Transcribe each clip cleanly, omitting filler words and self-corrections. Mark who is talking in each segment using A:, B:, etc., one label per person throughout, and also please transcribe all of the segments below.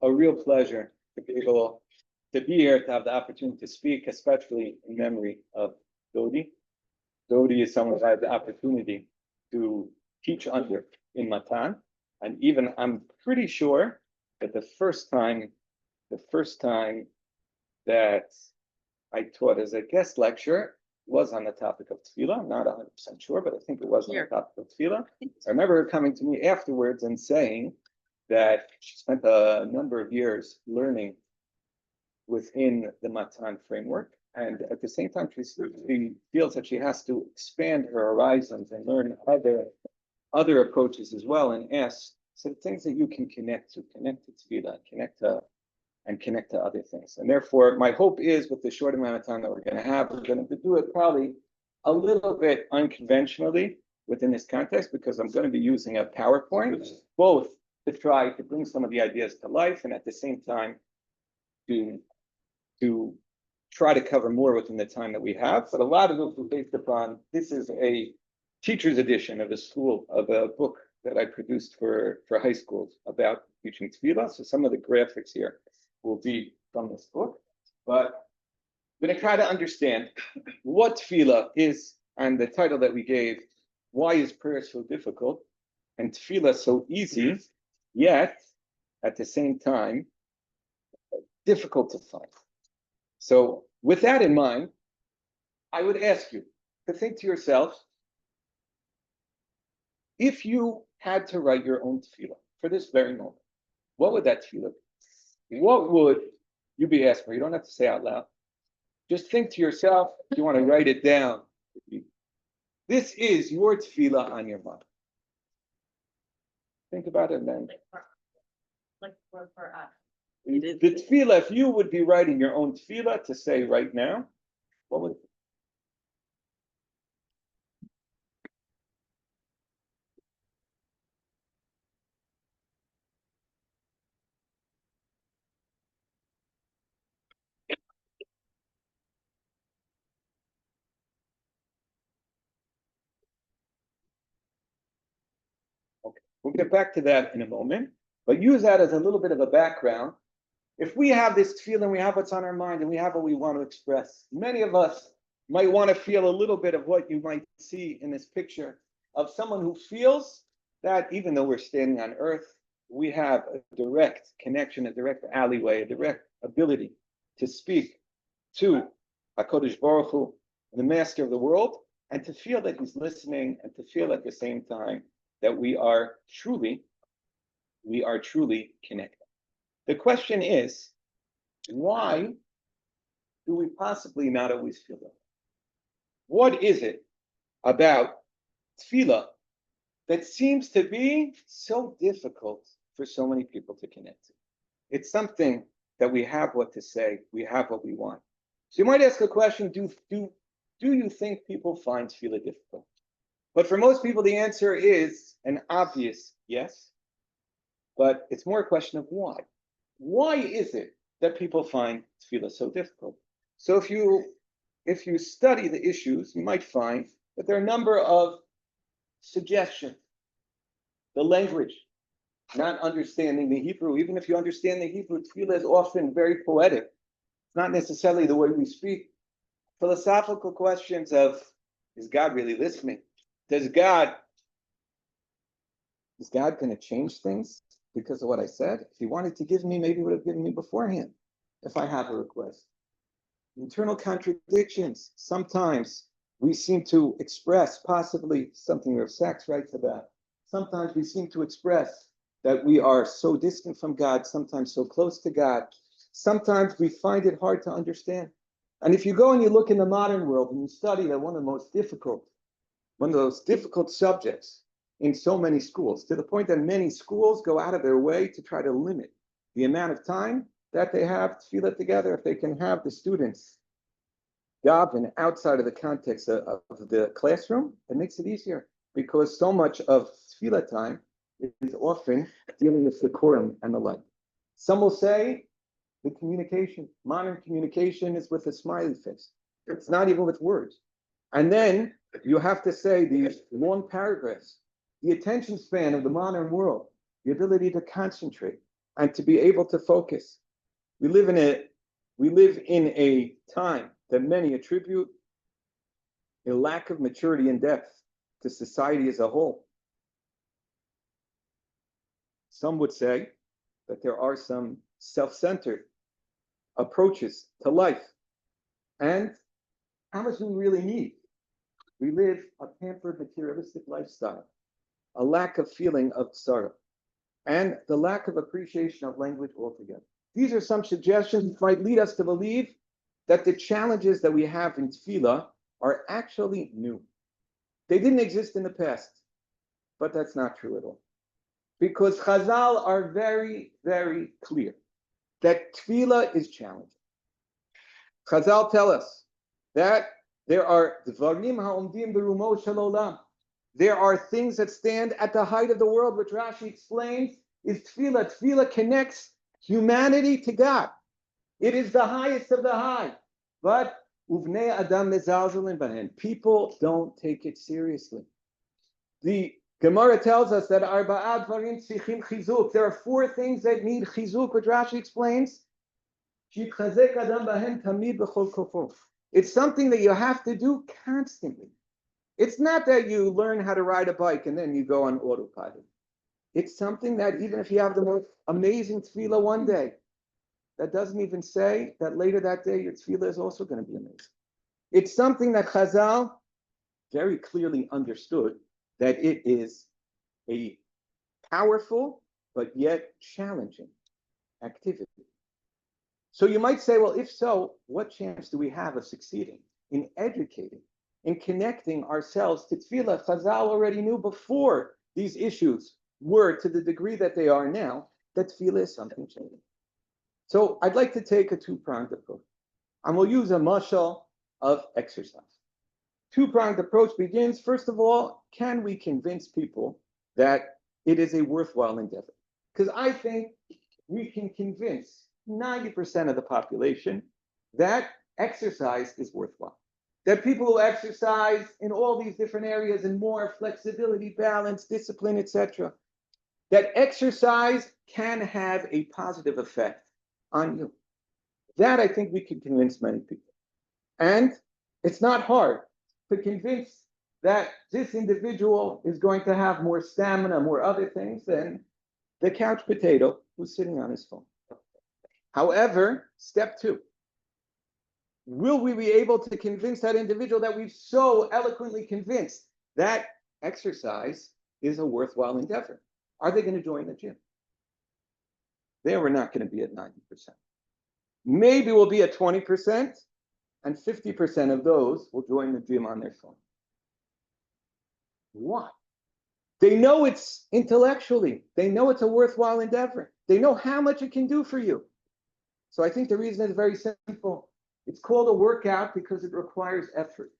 A: a real pleasure to be able to be here, to have the opportunity to speak, especially in memory of Dodi. Dodi is someone that I had the opportunity to teach under in Matan. And even I'm pretty sure that the first time that I taught as a guest lecturer was on the topic of tefillah. I'm not 100% sure, but I think it was on the topic of tefillah. I remember her coming to me afterwards and saying that she spent a number of years learning within the Matan framework. And at the same time, she feels that she has to expand her horizons and learn other approaches as well, and ask some things that you can connect to tefillah, connect to other things. And therefore, my hope is, with the short amount of time that we're going to have, we're going to do it probably a little bit unconventionally within this context, because I'm going to be using a PowerPoint, both to try to bring some of the ideas to life, and at the same time to try to cover more within the time that we have. But a lot of it was based upon, this is a teacher's edition of a book that I produced for high schools about teaching tefillah. So some of the graphics here will be from this book. But I'm going to try to understand what tefillah is, and the title that we gave, why is prayer so difficult and tefillah so easy, yet at the same time difficult to find. So with that in mind, I would ask you to think to yourself, if you had to write your own tefillah for this very moment, what would that tefillah be? What would you be asked for? You don't have to say out loud. Just think to yourself, if you want to write it down. This is your tefillah on your mind. Think about it then.
B: Like for us.
A: The tefillah, if you would be writing your own tefillah to say right now, what would it be? Okay, we'll get back to that in a moment, but use that as a little bit of a background. If we have this feeling, we have what's on our mind, and we have what we want to express, many of us might want to feel a little bit of what you might see in this picture of someone who feels that even though we're standing on earth, we have a direct connection, a direct alleyway, a direct ability to speak to HaKadosh Baruch Hu, the master of the world, and to feel that he's listening, and to feel at the same time that we are truly connected. The question is, why do we possibly not always feel that? What is it about tefillah that seems to be so difficult for so many people to connect to? It's something that we have what to say, we have what we want. So you might ask a question, do you think people find tefillah difficult? But for most people, the answer is an obvious yes, but it's more a question of why. Why is it that people find tefillah so difficult? So if you study the issues, you might find that there are a number of suggestions. The language, not understanding the Hebrew. Even if you understand the Hebrew, tefillah is often very poetic. It's not necessarily the way we speak. Philosophical questions of, is God really listening? Is God going to change things because of what I said? If he wanted to give me, maybe he would have given me beforehand if I have a request. Internal contradictions. Sometimes we seem to express possibly something our sex writes about. Sometimes we seem to express that we are so distant from God, sometimes so close to God. Sometimes we find it hard to understand. And if you go and you look in the modern world and you study that one of those difficult subjects in so many schools, to the point that many schools go out of their way to try to limit the amount of time that they have to feel it together. If they can have the students daven outside of the context of the classroom, it makes it easier, because so much of tefillah time is often dealing with the Quran and the like. Some will say the communication, modern communication, is with a smiley face. It's not even with words. And then you have to say these long paragraphs. The attention span of the modern world, the ability to concentrate, and to be able to focus. We live in a time that many attribute a lack of maturity and depth to society as a whole. Some would say that there are some self-centered approaches to life. And how much do we really need? We live a pampered materialistic lifestyle, a lack of feeling of sorrow, and the lack of appreciation of language altogether. These are some suggestions that might lead us to believe that the challenges that we have in Tefillah are actually new. They didn't exist in the past, but that's not true at all. Because Chazal are very, very clear that Tefillah is challenging. Chazal tell us that there are dvarim ha'omdim berumo shel olam. There are things that stand at the height of the world, which Rashi explains is Tefillah. Tefillah connects humanity to God. It is the highest of the high. But uvnei adam mezalzelin bahen. People don't take it seriously. The Gemara tells us that arba'at dvarim tzrichim chizuk. There are 4 things that need chizuk, which Rashi explains. Shitchazek adam bahen tamid b'chol kofo. It's something that you have to do constantly. It's not that you learn how to ride a bike and then you go on autopilot. It's something that even if you have the most amazing tefillah one day, that doesn't even say that later that day your tefillah is also going to be amazing. It's something that Chazal very clearly understood, that it is a powerful but yet challenging activity. So you might say, well, if so, what chance do we have of succeeding in educating, in connecting ourselves to Tefillah? Chazal already knew before these issues were to the degree that they are now, that Tefillah is something changing. So I'd like to take a 2-pronged approach. And we'll use a mashal of exercise. 2-pronged approach begins, first of all, can we convince people that it is a worthwhile endeavor? Because I think we can convince 90% of the population that exercise is worthwhile. That people who exercise in all these different areas and more flexibility, balance, discipline, etc., that exercise can have a positive effect on you. That I think we can convince many people. And it's not hard to convince that this individual is going to have more stamina, more other things than the couch potato who's sitting on his phone. However, step 2, will we be able to convince that individual that we've so eloquently convinced that exercise is a worthwhile endeavor? Are they going to join the gym? There we're not going to be at 90%. Maybe we'll be at 20%, and 50% of those will join the gym on their phone. Why? They know it's intellectually, they know it's a worthwhile endeavor. They know how much it can do for you. So I think the reason is very simple. It's called a workout because it requires effort.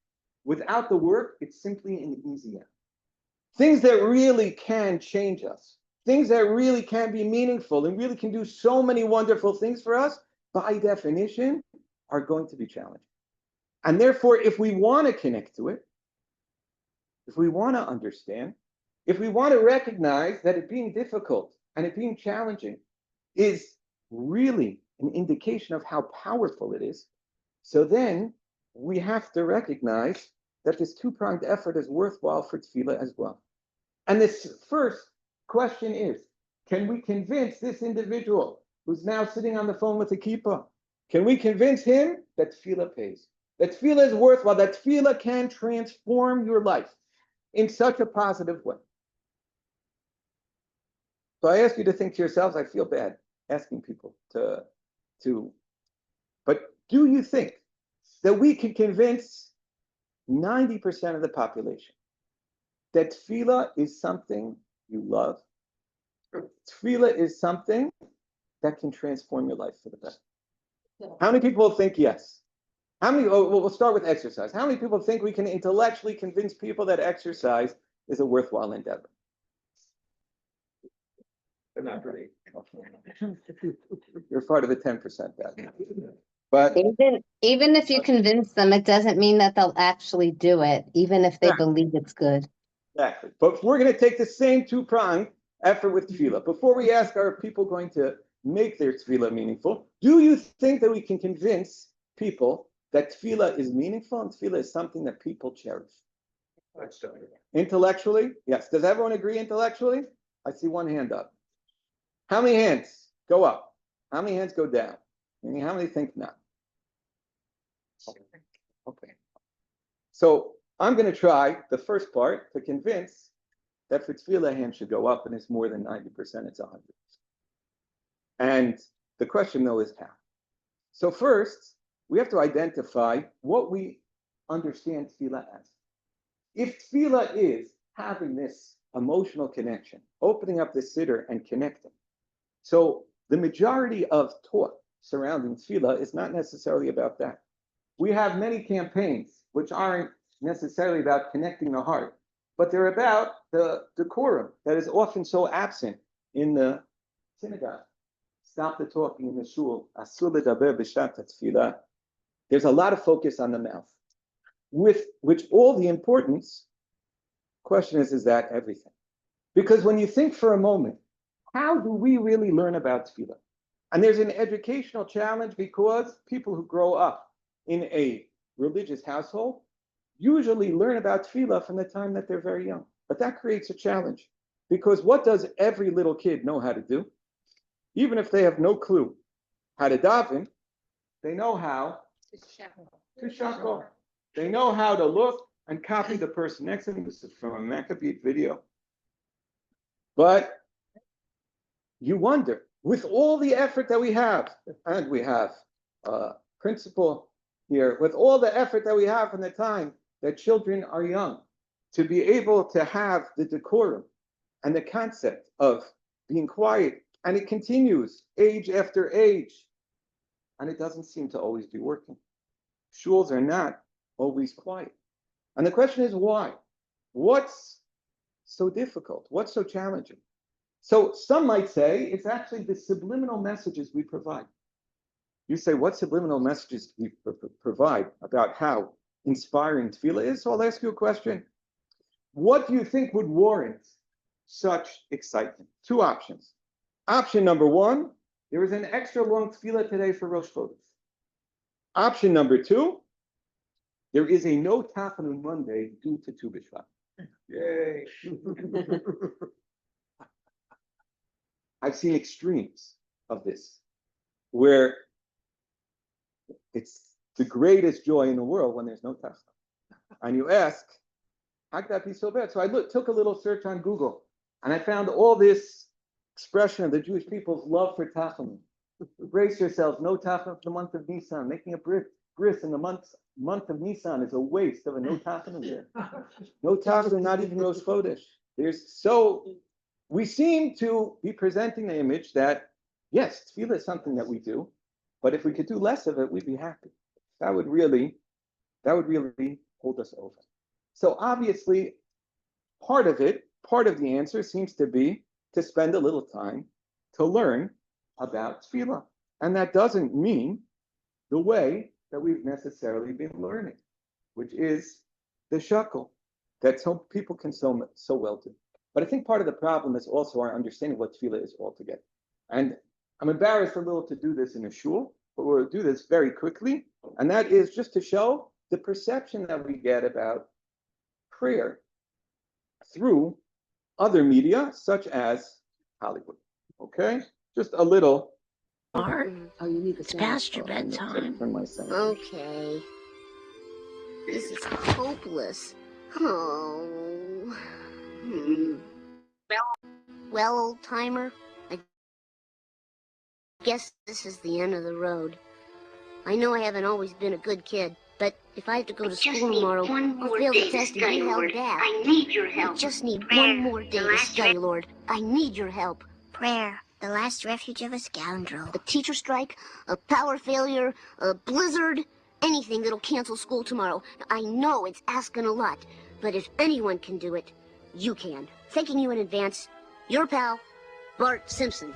A: Without the work, it's simply an easy out. Things that really can change us, things that really can be meaningful and really can do so many wonderful things for us, by definition, are going to be challenging. And therefore, if we want to connect to it, if we want to understand, if we want to recognize that it being difficult and it being challenging is really an indication of how powerful it is, so then we have to recognize that this 2-pronged effort is worthwhile for Tefillah as well. And this first question is, can we convince this individual who's now sitting on the phone with a kippah, can we convince him that Tefillah pays? That Tefillah is worthwhile, that Tefillah can transform your life in such a positive way. So I ask you to think to yourselves, I feel bad asking people to, but do you think that we can convince 90% of the population that Tefillah is something you love? Tefillah is something that can transform your life for the better. How many people think yes? How many, we'll start with exercise. How many people think we can intellectually convince people that exercise is a worthwhile endeavor? They're not pretty. You're part of the 10% that. But
C: even if you convince them, it doesn't mean that they'll actually do it, even if they believe it's good.
A: exactly. But we're going to take the same 2-prong effort with tefillah. Before we ask, are people going to make their tefillah meaningful? Do you think that we can convince people that tefillah is meaningful and tefillah is something that people cherish? Intellectually? Yes. Does everyone agree intellectually? I see one hand up. How many hands go up? How many hands go down? Meaning, how many think no? Okay. So I'm going to try the first part to convince that for tefillah, hand should go up, and it's more than 90%, it's 100%. And the question, though, is how? So first, we have to identify what we understand tefillah as. If tefillah is having this emotional connection, opening up the siddur and connecting, so the majority of talk surrounding tefillah is not necessarily about that. We have many campaigns which aren't necessarily about connecting the heart, but they're about the decorum that is often so absent in the synagogue. Stop the talking in the shul. Asur ledaber b'shat tefillah. There's a lot of focus on the mouth, with which all the importance. Question is that everything? Because when you think for a moment, how do we really learn about tefillah? And there's an educational challenge because people who grow up in a religious household usually learn about tefillah from the time that they're very young. But that creates a challenge because what does every little kid know how to do? Even if they have no clue how to daven, they know how to shackle. They know how to look and copy the person next to them. This is from a Maccabee video. But you wonder, with all the effort that we have, and we have a principle here, with all the effort that we have from the time that children are young, to be able to have the decorum and the concept of being quiet, and it continues age after age, and it doesn't seem to always be working. Shuls are not always quiet. And the question is why? What's so difficult? What's so challenging? So some might say it's actually the subliminal messages we provide. You say, what subliminal messages we provide about how inspiring tefillah is? So I'll ask you a question. What do you think would warrant such excitement? Two options. Option number one, there is an extra long tefillah today for Rosh Chodesh. Option number two, there is a no tafillah Monday due to Tu B'Shvat. Yay! I've seen extremes of this, where it's the greatest joy in the world when there's no tefillah. And you ask, how could that be so bad? So I took a little search on Google, and I found all this expression of the Jewish people's love for tefillah. Brace yourselves, no tefillah for the month of Nisan. Making a bris in the month of Nisan is a waste of a no tefillah year. No tefillah, not even Rosh Chodesh. We seem to be presenting the image that, yes, tefillah is something that we do, but if we could do less of it, we'd be happy. That would really hold us over. So obviously, part of the answer seems to be to spend a little time to learn about tefillah. And that doesn't mean the way that we've necessarily been learning, which is the shackle that some people can so well do. But I think part of the problem is also our understanding what tefillah is altogether. And I'm embarrassed a little to do this in a shul, but we'll do this very quickly. And that is just to show the perception that we get about prayer through other media, such as Hollywood. Okay? Just a little.
D: Art? It's past your bedtime.
E: Okay. This is hopeless. Oh. Well, old timer, I guess this is the end of the road. I know I haven't always been a good kid, but if I have to go to school tomorrow, I'll fail the test and be held back.
F: I need your help.
E: I just need
F: Prayer,
E: one more day to study, Lord. I need your help.
F: Prayer, the last refuge of a scoundrel.
E: A teacher strike, a power failure, a blizzard, anything that'll cancel school tomorrow. I know it's asking a lot, but if anyone can do it, you can. Thanking you in advance, your pal, Bart Simpson.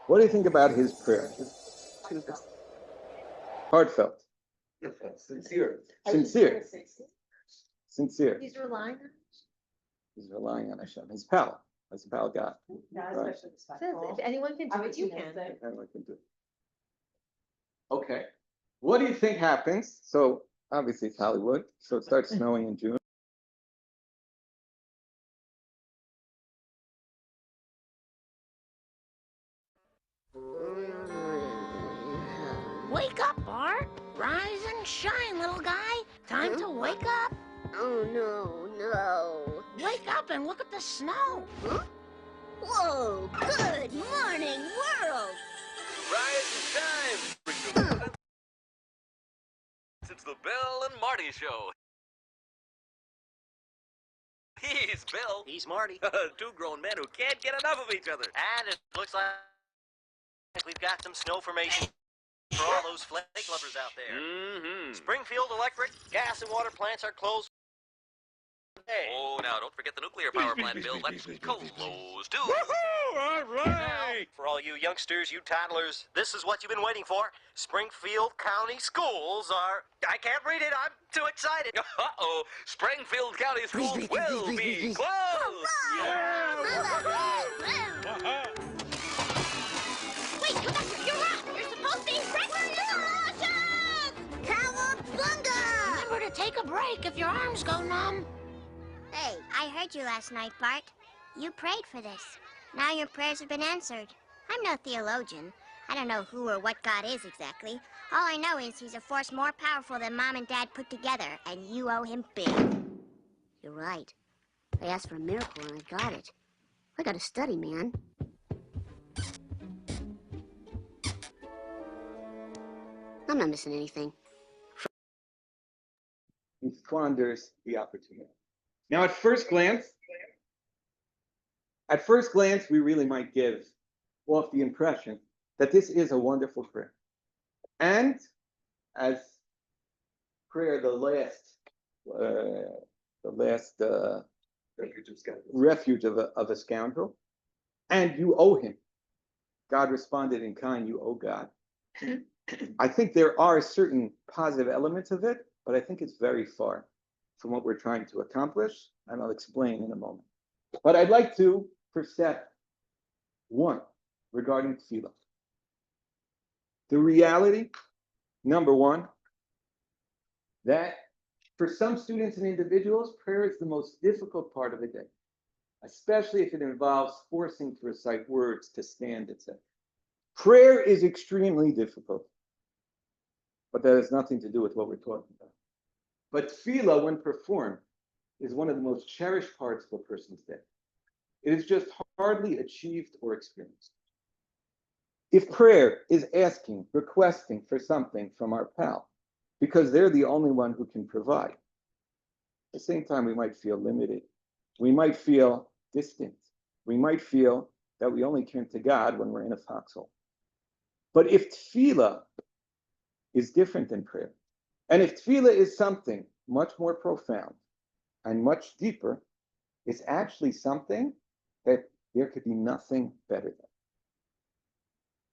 A: What do you think about his prayer? Heartfelt.
G: Sincere.
A: Sincere.
B: He's relying on
A: He's relying on Hashem, his pal. as Pal got.
B: Not
A: Right.
B: especially
H: Says
B: respectful.
H: if anyone can do it, you can.
B: Opportunistic.
A: Anyone can do. Okay, what do you think happens? So obviously it's Hollywood, so it starts snowing in June.
D: Wake up, Bart. Rise and shine, little guy. Time to wake up.
E: Oh, no.
D: Wake up and look at the snow.
E: Whoa, good morning, world.
I: Rise and shine. It's the Bill and Marty Show. He's Bill.
J: He's Marty.
I: Two grown men who can't get enough of each other.
J: And it looks like we've got some snow formation for all those flake lovers out there.
I: Mm-hmm.
J: Springfield Electric, gas and water plants are closed today.
I: Oh, now don't forget the nuclear power plant, Bill. That's closed, too.
J: Woohoo! All right! For all you youngsters, you toddlers, this is what you've been waiting for. Springfield County Schools are... I can't read it, I'm too excited.
I: Uh-oh. Springfield County Schools will be closed.
F: Wait, Professor, you're wrong. You're supposed to be Cowabunga!
D: Remember to take a break if your arms go numb.
F: Hey, I heard you last night, Bart. You prayed for this. Now your prayers have been answered. I'm no theologian. I don't know who or what God is exactly. All I know is he's a force more powerful than Mom and Dad put together, and you owe him big.
E: You're right. I asked for a miracle and I got it. I gotta study, man. I'm not missing anything.
A: He squanders the opportunity. Now, at first glance, we really might give off the impression that this is a wonderful prayer. And as prayer, the last refuge of a scoundrel, and you owe him. God responded in kind, you owe God. I think there are certain positive elements of it, but I think it's very far from what we're trying to accomplish, and I'll explain in a moment. But I'd like to precept one regarding tefillah. The reality, number one, that for some students and individuals, prayer is the most difficult part of the day, especially if it involves forcing to recite words, to stand, etc. Prayer is extremely difficult, but that has nothing to do with what we're talking about. But tefillah, when performed, is one of the most cherished parts of a person's day. It is just hardly achieved or experienced. If prayer is asking, requesting for something from our pal, because they're the only one who can provide, at the same time, we might feel limited. We might feel distant. We might feel that we only turn to God when we're in a foxhole. But if tefillah is different than prayer, and if tefillah is something much more profound and much deeper, it's actually something that there could be nothing better than.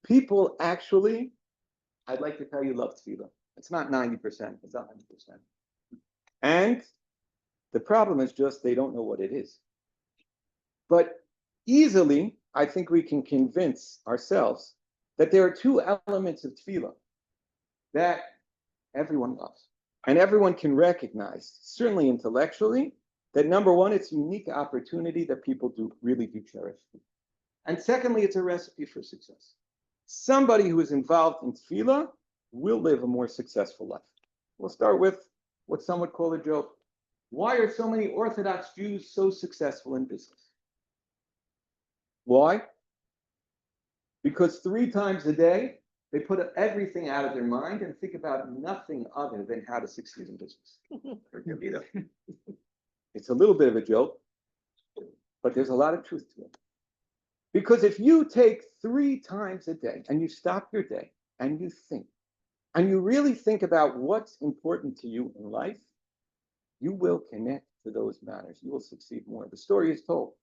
A: People actually, I'd like to tell you, love tefillah. It's not 90%, it's 100%. And the problem is just they don't know what it is. But easily, I think we can convince ourselves that there are two elements of tefillah that everyone loves. And everyone can recognize, certainly intellectually, that number one, it's a unique opportunity that people really do cherish. And secondly, it's a recipe for success. Somebody who is involved in tefillah will live a more successful life. We'll start with what some would call a joke. Why are so many Orthodox Jews so successful in business? Why? Because 3 times a day, they put everything out of their mind and think about nothing other than how to succeed in business. It's a little bit of a joke, but there's a lot of truth to it. Because if you take 3 times a day and you stop your day and you think, and you really think about what's important to you in life, you will connect to those matters. You will succeed more. The story is told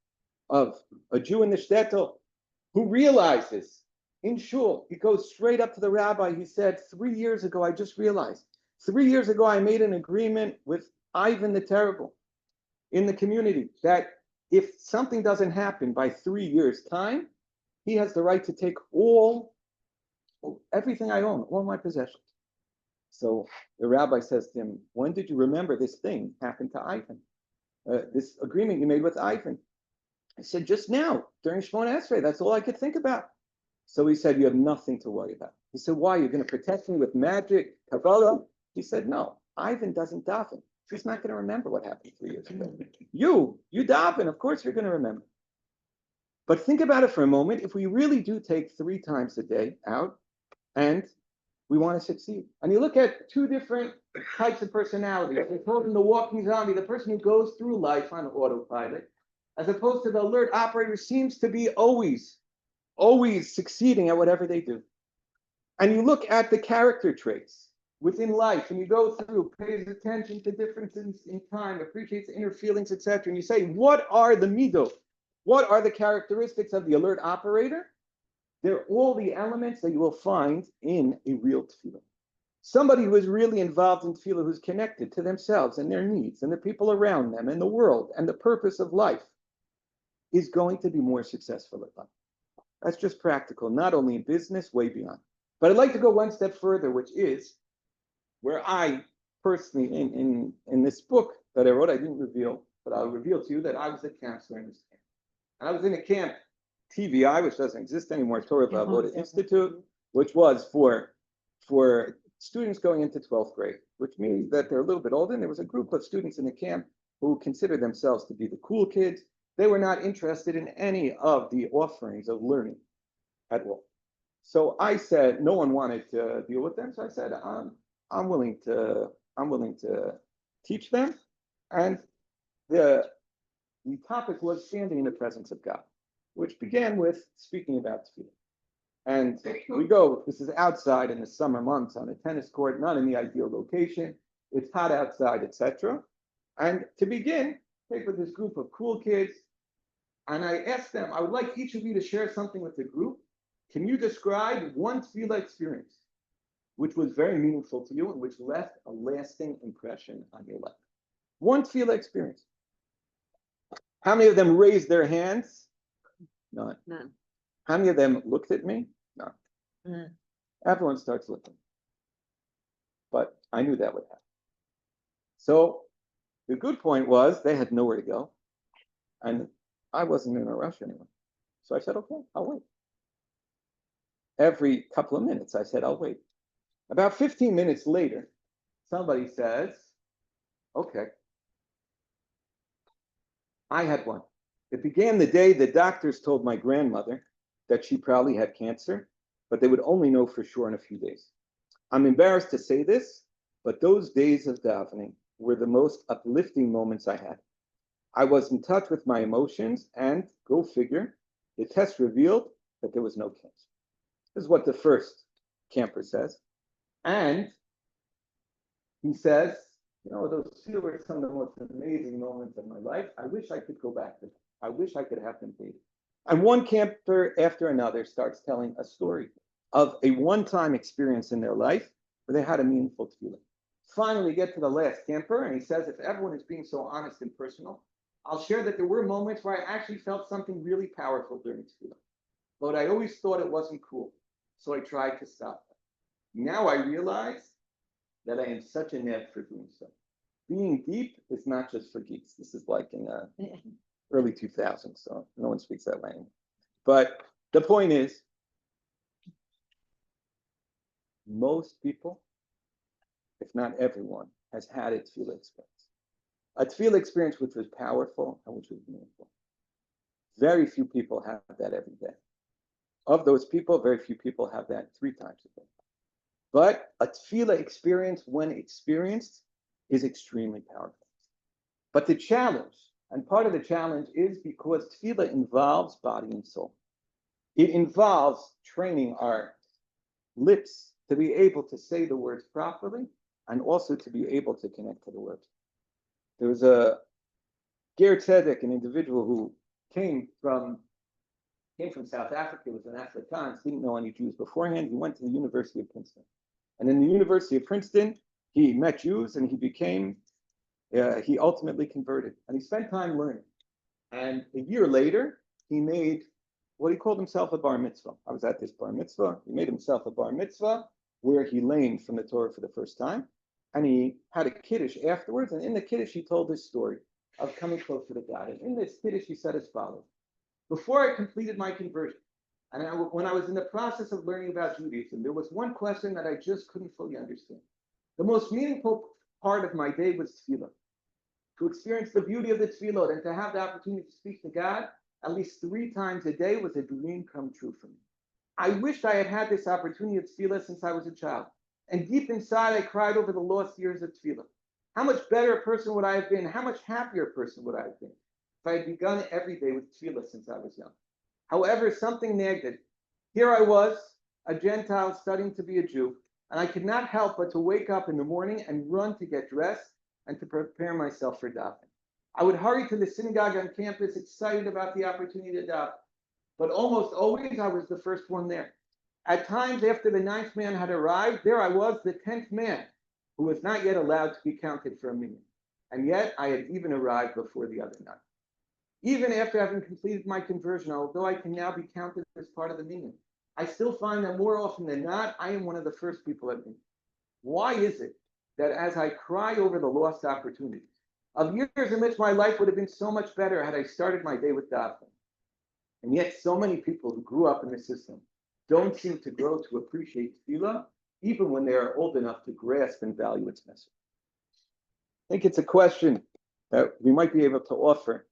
A: of a Jew in the shtetl who realizes in shul, he goes straight up to the rabbi. He said, 3 years ago, I just realized. 3 years ago, I made an agreement with Ivan the Terrible in the community that if something doesn't happen by 3 years' time, he has the right to take everything I own, all my possessions. So the rabbi says to him, when did you remember this thing happened to Ivan? This agreement you made with Ivan? I said, just now, during Shemona Esrei, that's all I could think about. So he said, you have nothing to worry about. He said, why? You're going to protect me with magic, Kabbalah? He said, no, Ivan doesn't daven. He's not going to remember what happened 3 years ago. You daven, of course you're going to remember. But think about it for a moment. If we really do take 3 times a day out and we want to succeed, and you look at 2 different types of personalities, they call them the walking zombie, the person who goes through life on autopilot, as opposed to the alert operator who seems to be always succeeding at whatever they do. And you look at the character traits within life, and you go through, pays attention to differences in time, appreciates inner feelings, etc. And you say, what are the midot? What are the characteristics of the alert operator? They're all the elements that you will find in a real tefillah. Somebody who is really involved in tefillah, who's connected to themselves and their needs and the people around them and the world and the purpose of life, is going to be more successful at life. That's just practical, not only in business, way beyond. But I'd like to go one step further, which is where I personally, in this book that I wrote, I didn't reveal, but I'll reveal to you that I was a counselor in this camp. And I was in a camp, TVI, which doesn't exist anymore, Torah Vavoda Institute, which was for students going into 12th grade, which means that they're a little bit older. And there was a group of students in the camp who considered themselves to be the cool kids. They were not interested in any of the offerings of learning at all. So I said, no one wanted to deal with them. So I said, I'm willing to teach them. And the topic was standing in the presence of God, which began with speaking about tefillah. And we go, this is outside in the summer months on a tennis court, not in the ideal location. It's hot outside, etc. And to begin, take with this group of cool kids, and I asked them, I would like each of you to share something with the group. Can you describe one tefillah experience which was very meaningful to you and which left a lasting impression on your life? One tefillah experience. How many of them raised their hands? None.
B: None.
A: How many of them looked at me? None.
B: Mm.
A: Everyone starts looking. But I knew that would happen. So the good point was they had nowhere to go. And I wasn't in a rush anyway. So I said, okay, I'll wait. Every couple of minutes, I said, I'll wait. About 15 minutes later, somebody says, okay. I had one. It began the day the doctors told my grandmother that she probably had cancer, but they would only know for sure in a few days. I'm embarrassed to say this, but those days of davening were the most uplifting moments I had. I was in touch with my emotions, and go figure, the test revealed that there was no cancer. This is what the first camper says. And he says, you know, those were some of the most amazing moments of my life. I wish I could go back to them. I wish I could have them paid. And one camper after another starts telling a story of a one-time experience in their life where they had a meaningful tefillah. Finally, get to the last camper, and he says, if everyone is being so honest and personal, I'll share that there were moments where I actually felt something really powerful during tefillah. But I always thought it wasn't cool, so I tried to stop that. Now I realize that I am such a neb for doing so. Being deep is not just for geeks. This is like in the early 2000s, so no one speaks that language. But the point is, most people, if not everyone, has had a tefillah experience. A tefillah experience which was powerful and which was meaningful. Very few people have that every day. Of those people, very few people have that 3 times a day. But a tefillah experience, when experienced, is extremely powerful. But the challenge, and part of the challenge is because tefillah involves body and soul. It involves training our lips to be able to say the words properly and also to be able to connect to the words. There was a Ger Tzedek, an individual who came from South Africa, was an Afrikaans, didn't know any Jews beforehand. He went to the University of Princeton. And in the University of Princeton, he met Jews and he ultimately converted. And he spent time learning. And a year later, he made what he called himself a bar mitzvah. I was at this bar mitzvah. He made himself a bar mitzvah where he learned from the Torah for the first time. And he had a kiddush afterwards. And in the kiddush, he told this story of coming closer to God. And in this kiddush, he said as follows. Before I completed my conversion, and when I was in the process of learning about Judaism, there was one question that I just couldn't fully understand. The most meaningful part of my day was tefillah. To experience the beauty of the tefillot and to have the opportunity to speak to God at least 3 times a day was a dream come true for me. I wished I had had this opportunity of tefillah since I was a child. And deep inside, I cried over the lost years of tefillah. How much better a person would I have been? How much happier a person would I have been if I had begun every day with tefillah since I was young? However, something nagged it. Here I was, a Gentile studying to be a Jew, and I could not help but to wake up in the morning and run to get dressed and to prepare myself for davening. I would hurry to the synagogue on campus, excited about the opportunity to daven. But almost always, I was the first one there. At times, after the 9th man had arrived, there I was, the 10th man, who was not yet allowed to be counted for a minyan. And yet, I had even arrived before the other 9. Even after having completed my conversion, although I can now be counted as part of the minyan, I still find that more often than not, I am one of the first people at minyan. Why is it that as I cry over the lost opportunities of years in which my life would have been so much better had I started my day with davening, and yet so many people who grew up in the system don't seem to grow to appreciate tefillah, even when they are old enough to grasp and value its message? I think it's a question that we might be able to offer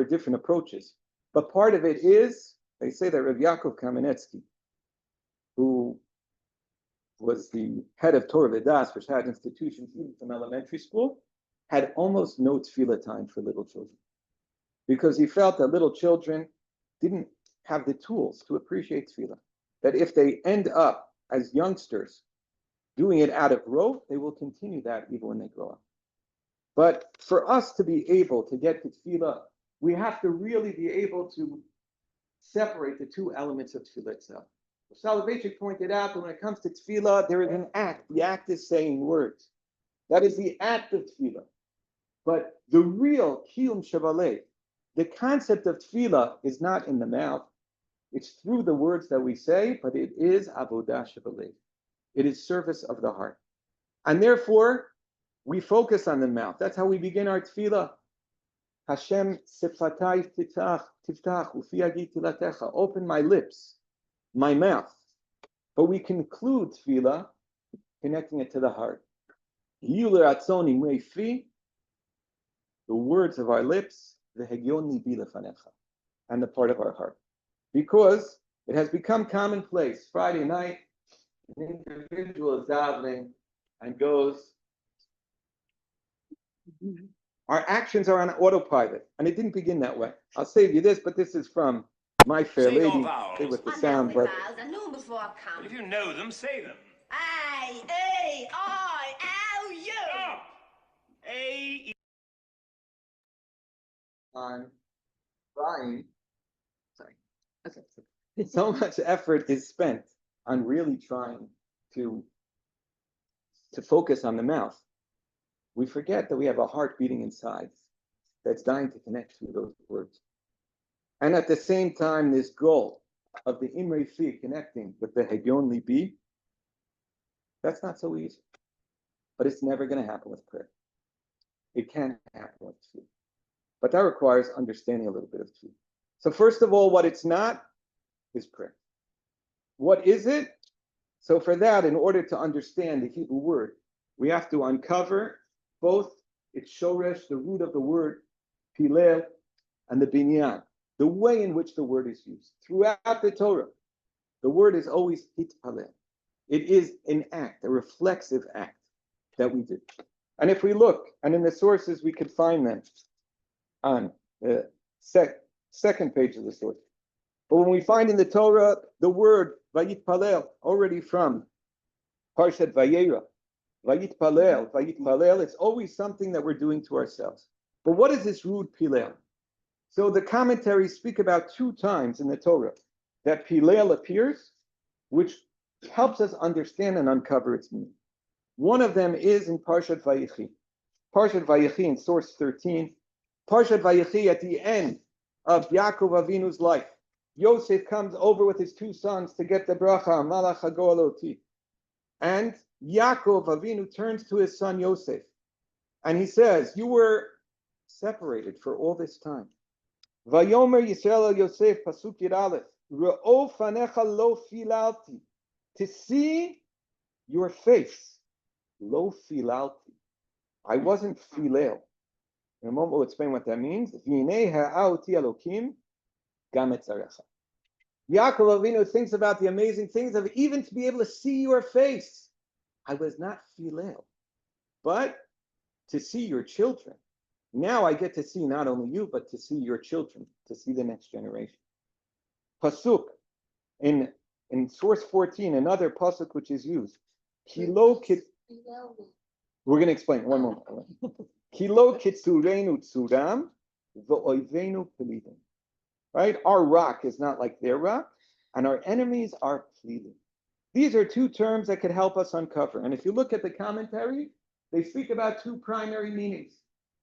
A: different approaches. But part of it is, they say that Rav Yaakov Kamenetsky, who was the head of Torah V'das, which had institutions even from elementary school, had almost no tefillah time for little children, because he felt that little children didn't have the tools to appreciate tefillah. That if they end up as youngsters doing it out of rote, they will continue that even when they grow up. But for us to be able to get to tefillah, we have to really be able to separate the 2 elements of tefillah itself. Soloveitchik pointed out that when it comes to tefillah, there is an act. The act is saying words. That is the act of tefillah. But the real kiyum shabaleh, the concept of tefillah is not in the mouth. It's through the words that we say, but it is avodah shabaleh. It is service of the heart. And therefore, we focus on the mouth. That's how we begin our tefillah. Hashem sifatai tiftach ufi agi tilatecha. Open my lips, my mouth. But we conclude tefillah connecting it to the heart. The words of our lips, and the part of our heart. Because it has become commonplace. Friday night, an individual is davening and goes, our actions are on autopilot, and it didn't begin that way. I'll save you this, but this is from My Fair
I: Say
A: Lady.
I: no vowels.
A: Say with the sound, but
H: I knew them before I come.
I: If you know them, say them.
H: I-A-I-L-U.
I: Stop! A.
A: on trying, so much effort is spent on really trying to focus on the mouth. We forget that we have a heart beating inside that's dying to connect to those words. And at the same time, this goal of the Imrei Fi connecting with the Hegyon Libi, that's not so easy. But it's never going to happen with prayer. It can happen with tefillah. But that requires understanding a little bit of tefillah. So first of all, what it's not is prayer. What is it? So for that, in order to understand the Hebrew word, we have to uncover both its shoresh, the root of the word, pilel, and the binyan, the way in which the word is used. Throughout the Torah, the word is always hitpalel. It is an act, a reflexive act that we do. And if we look, and in the sources, we could find them on the second page of the source. But when we find in the Torah the word vayitpalel, already from Parshat Vayera, vayitpalel, it's always something that we're doing to ourselves. But what is this root pilel? So the commentaries speak about 2 times in the Torah that pilel appears, which helps us understand and uncover its meaning. One of them is in Parshat Vayechi. Parshat Vayechi in source 13. Parshat Vayechi at the end of Yaakov Avinu's life. Yosef comes over with his two sons to get the bracha, Malach HaGoaloti. And Yaakov Avinu turns to his son Yosef. And he says, you were separated for all this time. Vayomer Yisrael el Yosef, Pasuk Yud Aleph, Re'o fanecha lo filalti. To see your face, lo filalti. I wasn't filel. In a moment we'll explain what that means. V'inei ha'auti Elokim gam etzarecha. Yaakov Avinu thinks about the amazing things of even to be able to see your face. I was not filel, but to see your children. Now I get to see not only you, but to see your children, to see the next generation. Pasuk in source 14, another pasuk which is used. Kilo kit. We're going to explain one moment. Kilo kitsurenu tsuram v'oivenu pelidim. Right? Our rock is not like their rock, and our enemies are pleading. These are two terms that could help us uncover. And if you look at the commentary, they speak about two primary meanings.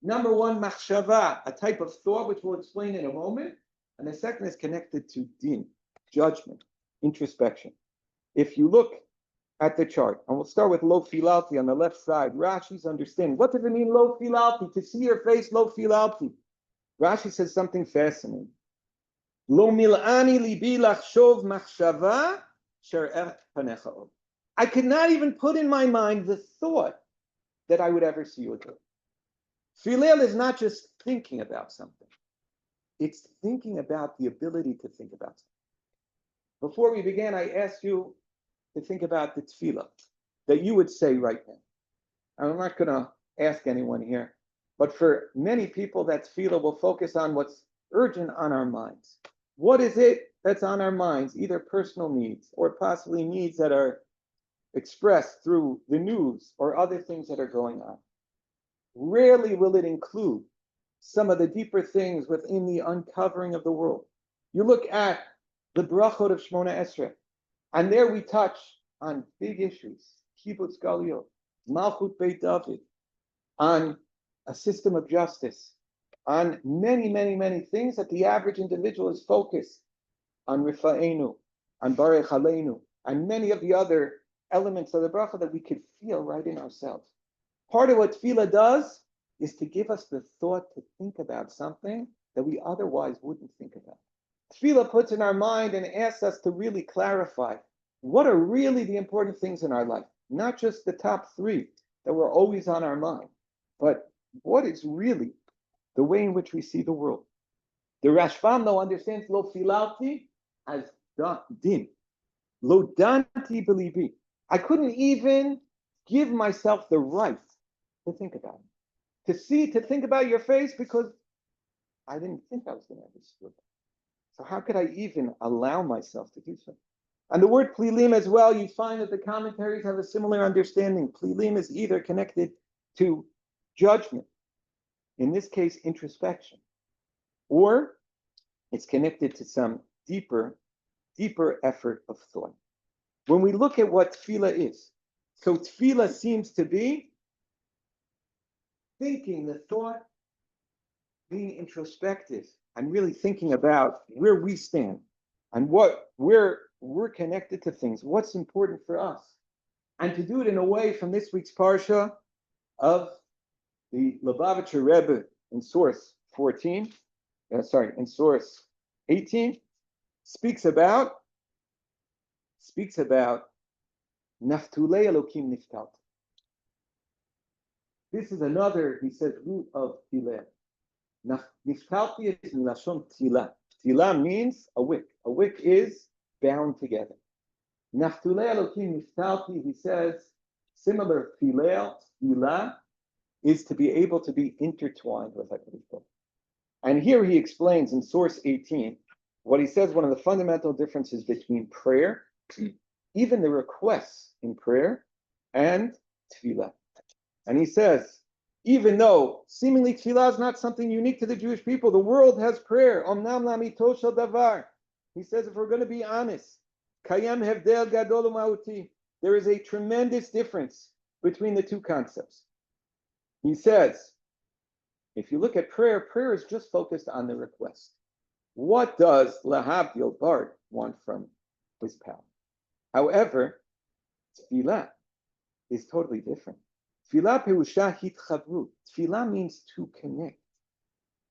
A: Number one, machshava, a type of thought, which we'll explain in a moment. And the second is connected to din, judgment, introspection. If you look at the chart, and we'll start with lo filalti on the left side, Rashi's understanding. What does it mean, lo filalti? To see your face, lo filalti. Rashi says something fascinating. Lo mil'ani libi lachshov machshava sher panecha. I could not even put in my mind the thought that I would ever see you again. Filel is not just thinking about something. It's thinking about the ability to think about something. Before we began, I asked you to think about the tefillah that you would say right now. I'm not going to ask anyone here, but for many people, that tefillah will focus on what's urgent on our minds. What is it that's on our minds, either personal needs or possibly needs that are expressed through the news or other things that are going on? Rarely will it include some of the deeper things within the uncovering of the world. You look at the brachot of Shmona Esrei, and there we touch on big issues, kibbutz galuyot, malchut Beit David, on a system of justice, on many, many, many things that the average individual is focused on rifa'enu, on barech aleinu, and many of the other elements of the bracha that we could feel right in ourselves. Part of what tefillah does is to give us the thought to think about something that we otherwise wouldn't think about. Tefillah puts in our mind and asks us to really clarify what are really the important things in our life, not just the top three that were always on our mind, but what is really the way in which we see the world. The Rashbam, though, understands lo filalti as din. Lo danti belibi. I couldn't even give myself the right to think about it. To think about your face, because I didn't think I was going to ever see it. So how could I even allow myself to do so? And the word plilim as well, you find that the commentaries have a similar understanding. Plilim is either connected to judgment, in this case, introspection, or it's connected to some deeper effort of thought. When we look at what tefillah is, so tefillah seems to be thinking, the thought, being introspective, and really thinking about where we stand and where we're connected to things, what's important for us, and to do it in a way from this week's parsha of the Lubavitcher Rebbe in source 14, in source 18, speaks about Naftulei Elokim Niftalt. This is another, he says, root of Tefillah. Niftalti is Milashon Tila. Tila means a wick. A wick is bound together. Naftulei Elokim Niftalti, he says, similar Tila is to be able to be intertwined with HaKadosh. And here he explains in source 18, what he says, one of the fundamental differences between prayer, even the requests in prayer, and tefillah. And he says, even though seemingly tefillah is not something unique to the Jewish people, the world has prayer. Omnam lamito shel davar. He says, if we're going to be honest, kayem hevdel gadol u'mauti, there is a tremendous difference between the two concepts. He says, if you look at prayer, prayer is just focused on the request. What does Lahavdil Bart want from his pal? However, Tefillah is totally different. Tefillah perusha hitchavru. Tefillah means to connect.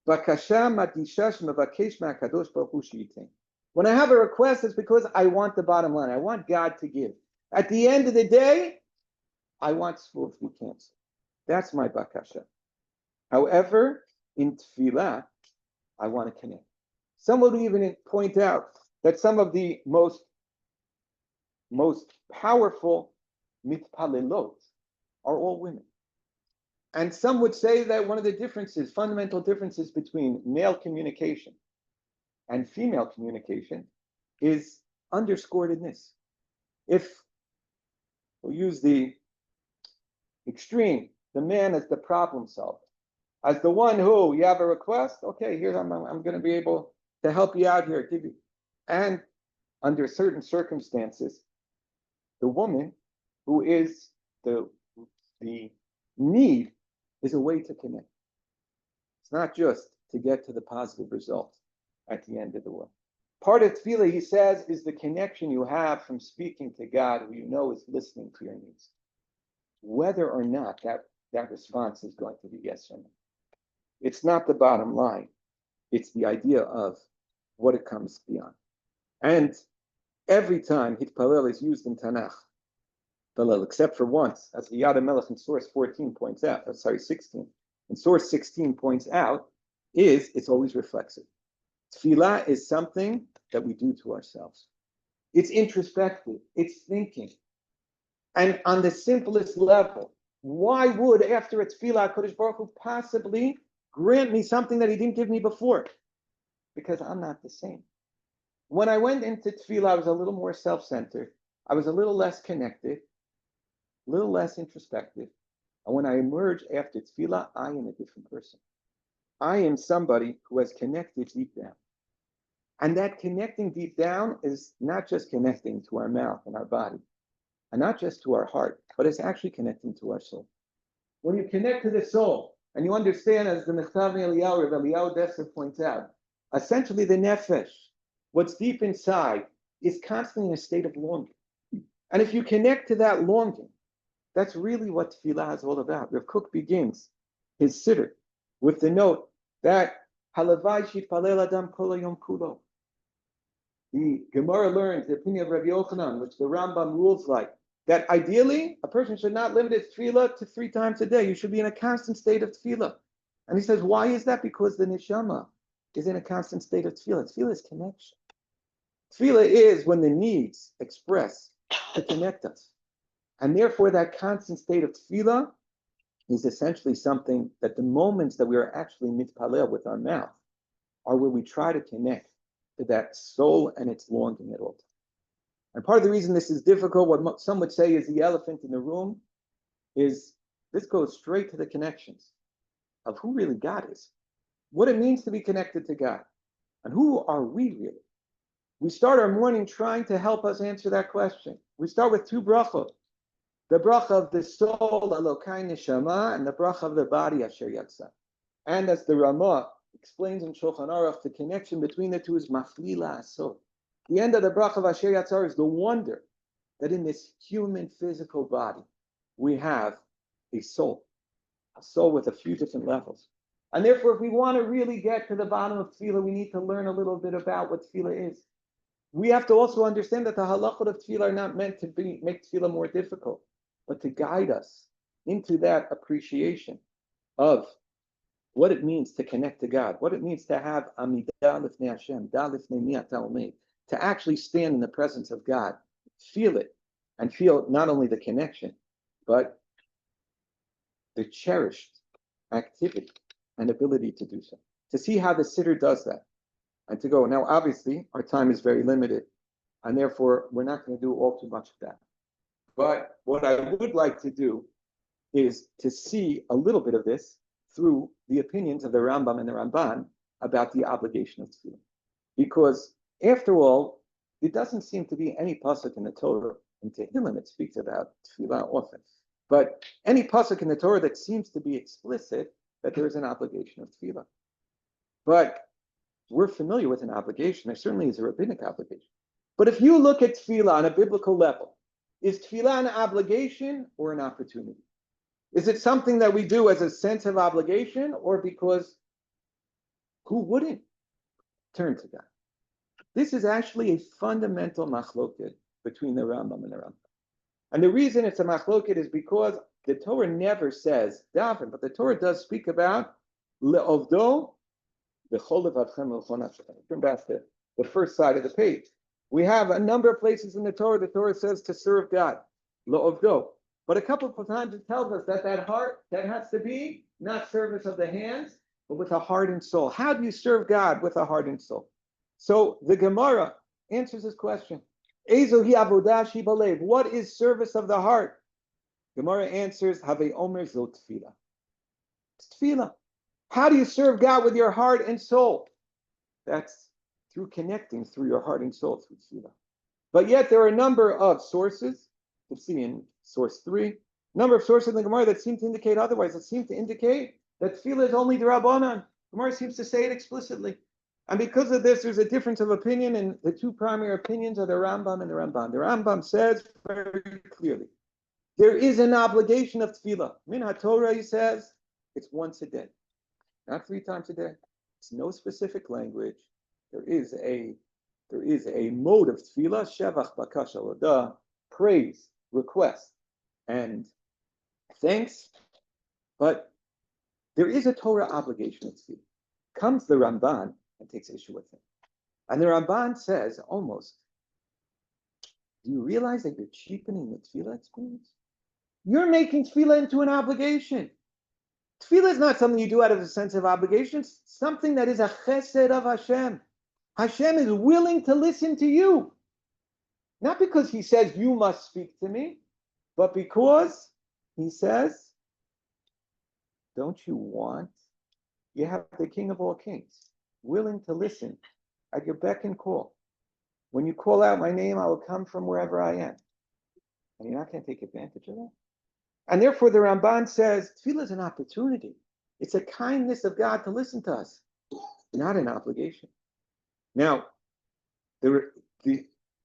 A: Bakasha madisha shemavakesh ma'akadosh baruch hu sheyitain. When I have a request, it's because I want the bottom line. I want God to give. At the end of the day, I want school to be canceled. That's my bakasha. However, in tefillah, I want to connect. Someone would even point out that some of the most powerful mitpalelot are all women. And some would say that one of the differences, fundamental differences between male communication and female communication is underscored in this. If we'll use the extreme, the man as the problem solver, as the one who, you have a request, okay, here I'm going to be able to help you out here, give you. And under certain circumstances, the woman who is the need is a way to connect. It's not just to get to the positive result at the end of the way. Part of tefillah, he says, is the connection you have from speaking to God, who you know is listening to your needs. Whether or not that response is going to be yes or no. It's not the bottom line. It's the idea of what it comes beyond. And every time hitpalel is used in Tanakh, except for once, as the Yad HaMelech in source 14 points out, 16, and source 16 points out, it's always reflexive. Tefillah is something that we do to ourselves. It's introspective, it's thinking. And on the simplest level, why would, after a tefillah, HaKadosh Baruch Hu possibly grant me something that he didn't give me before? Because I'm not the same. When I went into tefillah, I was a little more self-centered. I was a little less connected, a little less introspective. And when I emerge after tefillah, I am a different person. I am somebody who has connected deep down. And that connecting deep down is not just connecting to our mouth and our body, and not just to our heart, but it's actually connecting to our soul. When you connect to the soul, and you understand, as the Mechtav Eliyahu, Rav Eliyahu Desser points out, essentially the nefesh, what's deep inside, is constantly in a state of longing. And if you connect to that longing, that's really what tefillah is all about. Rav Kook begins his siddur with the note that halavai shitpalel adam kol hayom kulo. The Gemara learns the opinion of Rabbi Yochanan, which the Rambam rules like, that ideally a person should not limit his tefillah to 3 times a day. You should be in a constant state of tefillah. And he says, why is that? Because the neshama is in a constant state of tefillah. Tefillah is connection. Tefillah is when the needs express to connect us. And therefore that constant state of tefillah is essentially something that the moments that we are actually mitpalel with our mouth are where we try to connect to that soul and its longing at all times. And part of the reason this is difficult, what some would say is the elephant in the room, is this goes straight to the connections of who really God is, what it means to be connected to God, and who are we really? We start our morning trying to help us answer that question. We start with 2 brachot, the bracha of the soul, Elokai Neshama, and the bracha of the body, Asher Yatsa. And as the Ramah explains in Shulchan Aruch, the connection between the two is maflila asod. The end of the bracha of Asher Yatzar is the wonder that in this human physical body, we have a soul with a few different levels. And therefore, if we want to really get to the bottom of tefillah, we need to learn a little bit about what tefillah is. We have to also understand that the halachot of tefillah are not meant to make tefillah more difficult, but to guide us into that appreciation of what it means to connect to God, what it means to have amidah lifnei Hashem, da lifnei mi ata omed, to actually stand in the presence of God, feel it, and feel not only the connection, but the cherished activity and ability to do so. To see how the siddur does that, and to go. Now, obviously, our time is very limited, and therefore, we're not going to do all too much of that. But what I would like to do is to see a little bit of this through the opinions of the Rambam and the Ramban about the obligation of tefillah. Because after all, there doesn't seem to be any pasuk in the Torah in Tehillim that speaks about tefillah often. But any pasuk in the Torah that seems to be explicit that there is an obligation of tefillah. But we're familiar with an obligation. There certainly is a rabbinic obligation. But if you look at tefillah on a biblical level, is tefillah an obligation or an opportunity? Is it something that we do as a sense of obligation, or because who wouldn't turn to God? This is actually a fundamental machloket between the Rambam and the Rambam. And the reason it's a machloket is because the Torah never says daven, but the Torah does speak about le'ovdo v'chol levavchem v'chol nafshem. Turn back to the first side of the page. We have a number of places in the Torah says to serve God, le'ovdo. But a couple of times it tells us that heart, that has to be not service of the hands, but with a heart and soul. How do you serve God with a heart and soul? So the Gemara answers this question. Ezohi avodah shi balev. What is service of the heart? Gemara answers, Have omer zo tefillah. It's tefillah. How do you serve God with your heart and soul? That's through connecting through your heart and soul through tefillah. But yet there are a number of sources, you see in source 3, number of sources in the Gemara that seem to indicate otherwise. That seem to indicate that tefillah is only the Rabbanan. Gemara seems to say it explicitly. And because of this, there's a difference of opinion, and the two primary opinions are the Rambam and the Ramban. The Rambam says very clearly, there is an obligation of tefillah. Min HaTorah, he says, it's once a day, not 3 times a day. It's no specific language. There is a mode of tefillah, shevach bakash avodah, praise, request, and thanks. But there is a Torah obligation of tefillah. Comes the Ramban and takes issue with him. And the Ramban says almost, do you realize that you're cheapening the tefillah experience? You're making tefillah into an obligation. Tefillah is not something you do out of a sense of obligation. It's something that is a chesed of Hashem. Hashem is willing to listen to you. Not because he says you must speak to me, but because he says, don't you want? You have the King of all kings, willing to listen at your beck and call. When you call out my name, I will come from wherever I am. And you're not going to take advantage of that. And therefore, the Ramban says, tefillah is an opportunity. It's a kindness of God to listen to us, not an obligation. Now,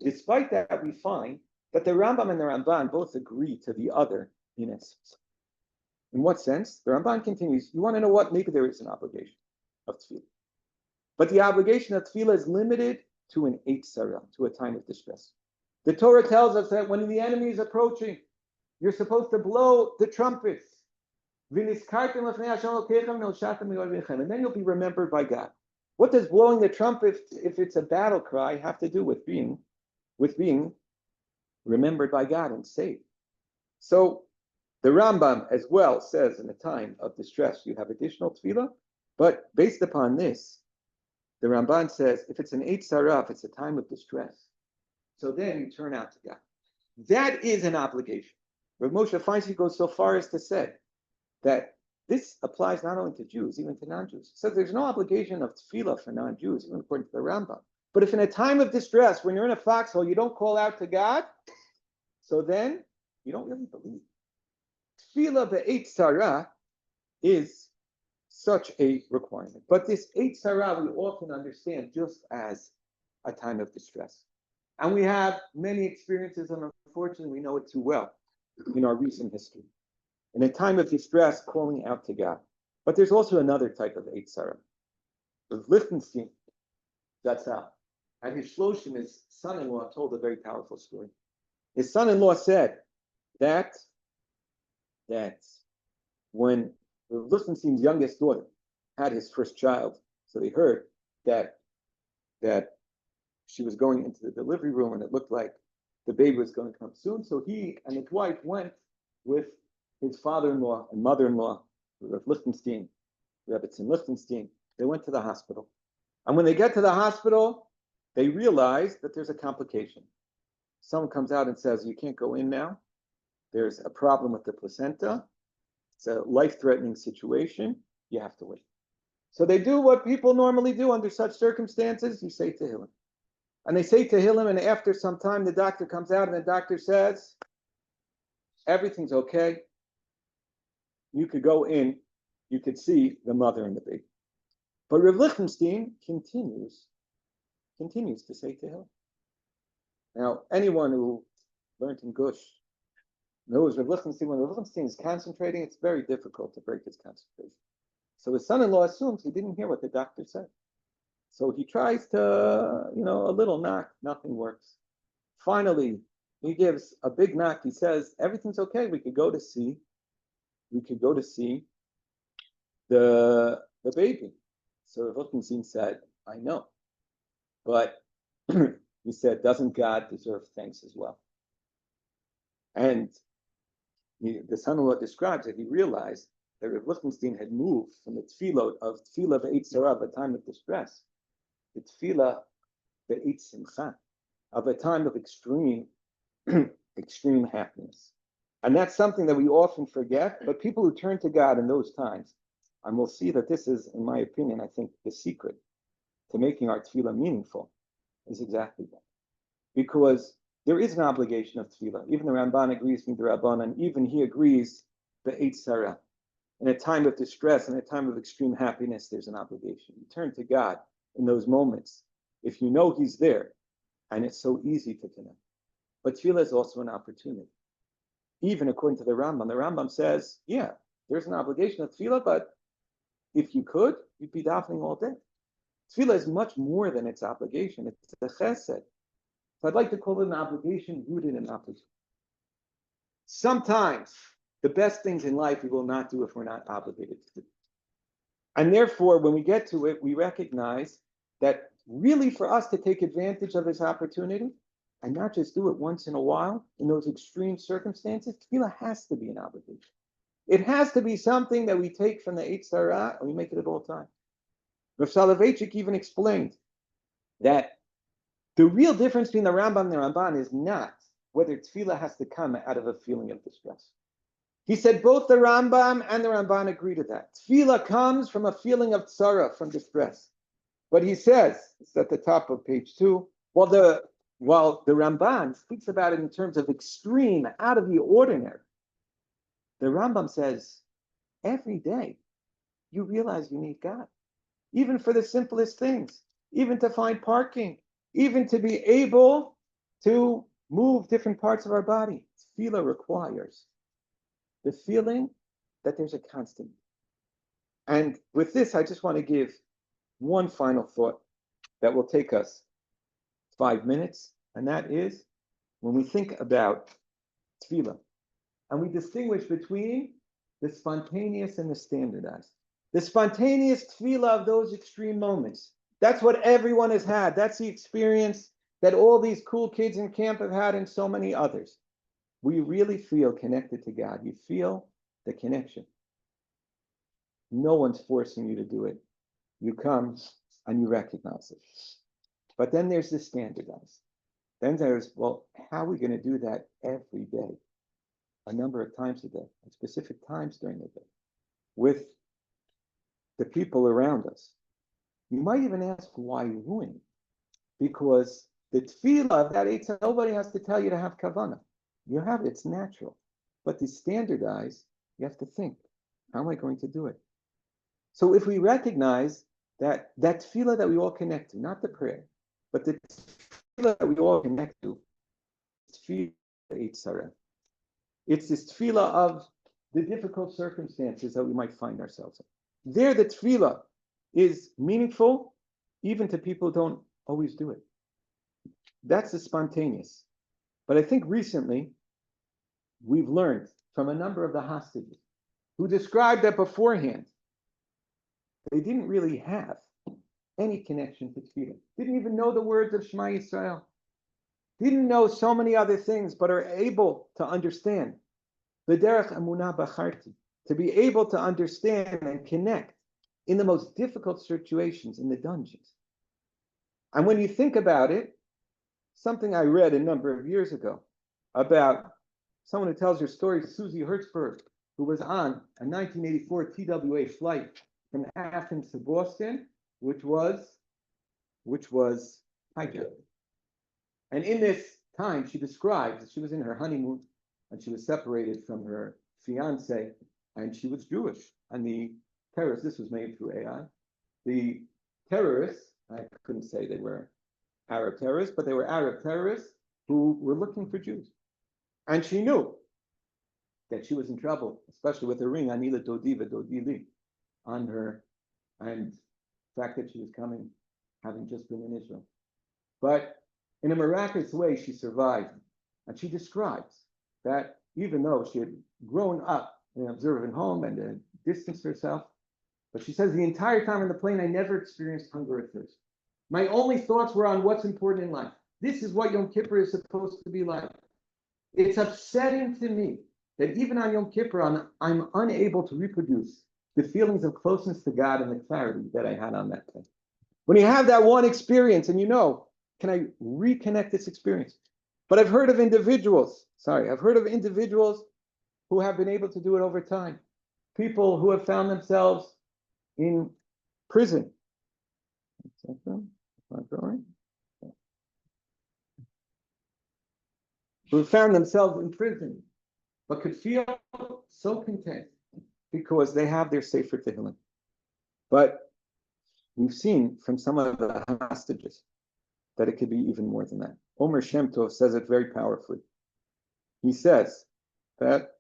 A: despite that, we find that the Rambam and the Ramban both agree to the other in essence. In what sense? The Ramban continues, you want to know what? Maybe there is an obligation of tefillah. But the obligation of tefillah is limited to an Eitzara, to a time of distress. The Torah tells us that when the enemy is approaching, you're supposed to blow the trumpets. And then you'll be remembered by God. What does blowing the trumpet, if it's a battle cry, have to do with being remembered by God and saved? So the Rambam as well says in a time of distress, you have additional tefillah, but based upon this, the Ramban says, if it's an Eitzara, if it's a time of distress, so then you turn out to God. That is an obligation. Rav Moshe Feinstein goes so far as to say that this applies not only to Jews, even to non-Jews. He says there's no obligation of tefillah for non-Jews, even according to the Rambam. But if in a time of distress, when you're in a foxhole, you don't call out to God, so then you don't really believe. Tefillah be'eitzara is such a requirement. But this eitzara we often understand just as a time of distress. And we have many experiences, and unfortunately we know it too well in our recent history. In a time of distress, calling out to God. But there's also another type of eitzara. Lichtenstein, that's out. And his shloshim, his son-in-law, told a very powerful story. His son-in-law said that when Lichtenstein's youngest daughter had his first child, so they heard that she was going into the delivery room and it looked like the baby was going to come soon. So he and his wife went with his father-in-law and mother-in-law, Rav Lichtenstein, Rebbetzin Lichtenstein. They went to the hospital. And when they get to the hospital, they realize that there's a complication. Someone comes out and says, you can't go in now. There's a problem with the placenta. It's a life-threatening situation. You have to wait. So they do what people normally do under such circumstances. You say Tehillim. And they say Tehillim, and after some time, the doctor comes out and the doctor says, everything's okay. you could go in, you could see the mother and the baby. But Rav Lichtenstein continues to say Tehillah. Now, anyone who learned in Gush knows Rav Lichtenstein, when Rav Lichtenstein is concentrating, it's very difficult to break his concentration. So his son-in-law assumes he didn't hear what the doctor said. So he tries to, a little knock, nothing works. Finally, he gives a big knock. He says, everything's okay. We could go to see the baby. So Rav Lichtenstein said, I know. But he said, doesn't God deserve thanks as well? And the son-in-law describes that he realized that Rav Lichtenstein had moved from the tefillah of Eight Sarah, of a time of distress, to tefillah Eight Simcha, of a time of extreme happiness. And that's something that we often forget, but people who turn to God in those times, and we'll see that this is, in my opinion, I think the secret to making our tefillah meaningful is exactly that. Because there is an obligation of tefillah. Even the Ramban agrees with the Rabbanan, even he agrees the Eight Sarah. In a time of distress, in a time of extreme happiness, there's an obligation. You turn to God in those moments if you know he's there, and it's so easy to connect. But tefillah is also an opportunity. Even according to the Rambam says, yeah, there's an obligation of tefillah, but if you could, you'd be davening all day. Tefillah is much more than its obligation. It's a chesed. So I'd like to call it an obligation rooted in opportunity. Sometimes the best things in life we will not do if we're not obligated to do. And therefore, when we get to it, we recognize that really for us to take advantage of this opportunity and not just do it once in a while in those extreme circumstances, tefillah has to be an obligation. It has to be something that we take from the Eight Sarah and we make it at all times. Rav Soloveitchik even explained that the real difference between the Rambam and the Ramban is not whether tefillah has to come out of a feeling of distress. He said both the Rambam and the Ramban agree to that. Tefillah comes from a feeling of tzara, from distress. But he says, it's at the top of page 2, while the Ramban speaks about it in terms of extreme, out of the ordinary, the Rambam says, every day you realize you need God. Even for the simplest things, even to find parking, even to be able to move different parts of our body. Tefillah requires the feeling that there's a constant. And with this, I just want to give one final thought that will take us 5 minutes, and that is when we think about tefillah, and we distinguish between the spontaneous and the standardized. The spontaneous tefillah of those extreme moments, that's what everyone has had. That's the experience that all these cool kids in camp have had and so many others. We really feel connected to God. You feel the connection. No one's forcing you to do it. You come and you recognize it. But then there's the standardized. Then there's, well, how are we going to do that every day? A number of times a day, at specific times during the day, with the people around us. You might even ask why ruin, because the tefillah of that eitzah, nobody has to tell you to have kavanah. You have it, it's natural. But to standardize, you have to think, how am I going to do it? So if we recognize that tefillah that we all connect to, not the prayer, but the tefillah that we all connect to, tefillah eitzah. It's this tefillah of the difficult circumstances that we might find ourselves in. There, the tefillah is meaningful, even to people who don't always do it. That's the spontaneous. But I think recently, we've learned from a number of the hostages who described that beforehand, they didn't really have any connection to tefillah. Didn't even know the words of Shema Yisrael. Didn't know so many other things, but are able to understand. B'derech emunah bacharti, to be able to understand and connect in the most difficult situations, in the dungeons. And when you think about it, something I read a number of years ago about someone who tells her story, Susie Hertzberg, who was on a 1984 TWA flight from Athens to Boston, which was hijacked. And in this time, she describes that she was in her honeymoon and she was separated from her fiance. and she was Jewish. And the terrorists, this was made through AI, the terrorists, I couldn't say they were Arab terrorists, but they were Arab terrorists who were looking for Jews. And she knew that she was in trouble, especially with the ring, Anila Dodi Dodi Li, on her, and the fact that she was coming, having just been in Israel. But in a miraculous way, she survived. And she describes that even though she had grown up in an observant home and distanced herself, but she says the entire time on the plane, I never experienced hunger or thirst. My only thoughts were on what's important in life. This is what Yom Kippur is supposed to be like. It's upsetting to me that even on Yom Kippur, I'm unable to reproduce the feelings of closeness to God and the clarity that I had on that day. When you have that one experience and you know, can I reconnect this experience? But I've heard of individuals who have been able to do it over time. People who have found themselves in prison. Who found themselves in prison, but could feel so content because they have their Sefer Tehillim. But we've seen from some of the hostages that it could be even more than that. Omer Shem Tov says it very powerfully. He says that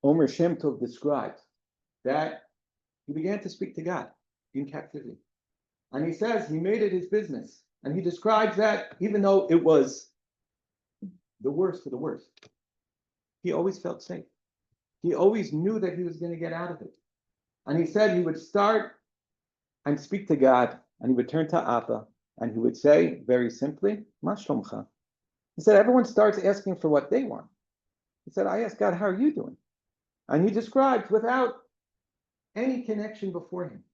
A: Omer Shem Tov describes that he began to speak to God in captivity. And he says he made it his business. And he describes that even though it was the worst of the worst, he always felt safe. He always knew that he was going to get out of it. And he said he would start and speak to God, and he would turn to Abba, and he would say very simply, Ma shlomcha. He said, everyone starts asking for what they want. He said, I asked God, how are you doing? And he described without any connection before him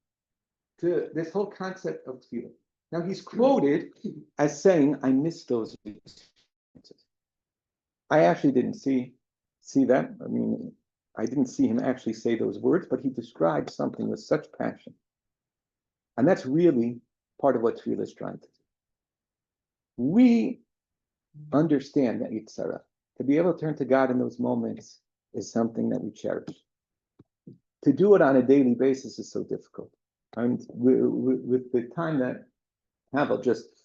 A: to this whole concept of tefillah. Now he's quoted as saying, I miss those experiences. I actually didn't see that. I mean, I didn't see him actually say those words, but he described something with such passion. And that's really part of what tefillah is trying to do. We understand that Yitzhara, to be able to turn to God in those moments is something that we cherish. To do it on a daily basis is so difficult. And with the time that I have, I'll just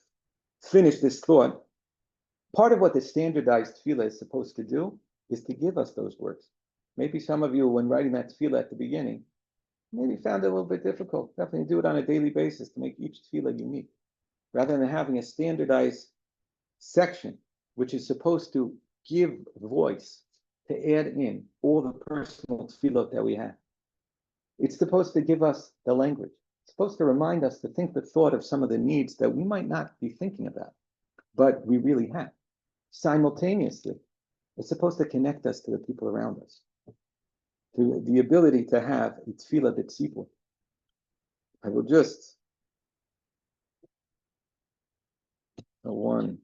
A: finish this thought. Part of what the standardized tefillah is supposed to do is to give us those words. Maybe some of you, when writing that tefillah at the beginning, maybe found it a little bit difficult. Definitely do it on a daily basis to make each tefillah unique, rather than having a standardized section, which is supposed to give voice to add in all the personal tefillot that we have. It's supposed to give us the language. It's supposed to remind us to think the thought of some of the needs that we might not be thinking about, but we really have. Simultaneously, it's supposed to connect us to the people around us, to the ability to have a tefillah b'tzipur. I will just one